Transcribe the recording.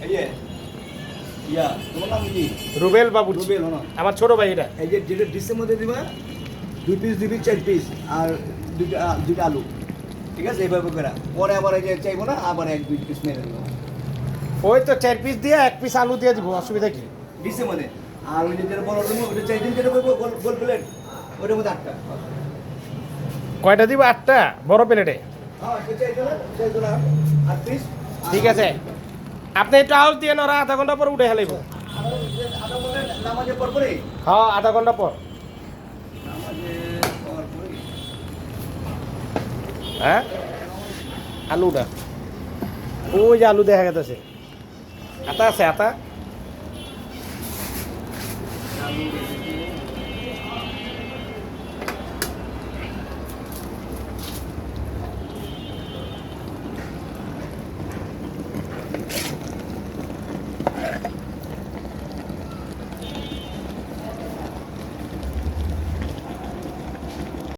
এই যে ইয়া তোমার নাম কি? রুবেল বাবু, রুবেল হলো। আমার ছোট ভাই এটা। এই যে যেটা ডিশের মধ্যে দিবা 2 পিস 4 পিস আর দুইটা আলু, ঠিক আছে? এইভাবে করে পরে আবার এই যে চাইবো না, আবার 1-2 পিস মেরে দেবো ওই তো 4 পিস দিয়ে 1 পিস আলু দিয়ে দিব, অসুবিধা কি? ডিশের মধ্যে। আর ওই যে যেটা বড় রুম ওটা চাইছেন, যেটা বলবো গোল প্লেট ওটার মধ্যে 8টা। কয়টা দিব? 8টা বড় প্লেটে। হ্যাঁ চাইতো না 8 পিস। ঠিক আছে, আপনি একটু আউট দিয়ে ওরা আধা ঘন্টা পর উঠে হেলাইব। আদা বলে নামাজের পর পরে, হ্যাঁ, আধা ঘন্টা পর। নামাজের পর পরে হ্যাঁ, আলুটা ওই যে আলু দেখা গেছে। আতা আছে, আতা। আলু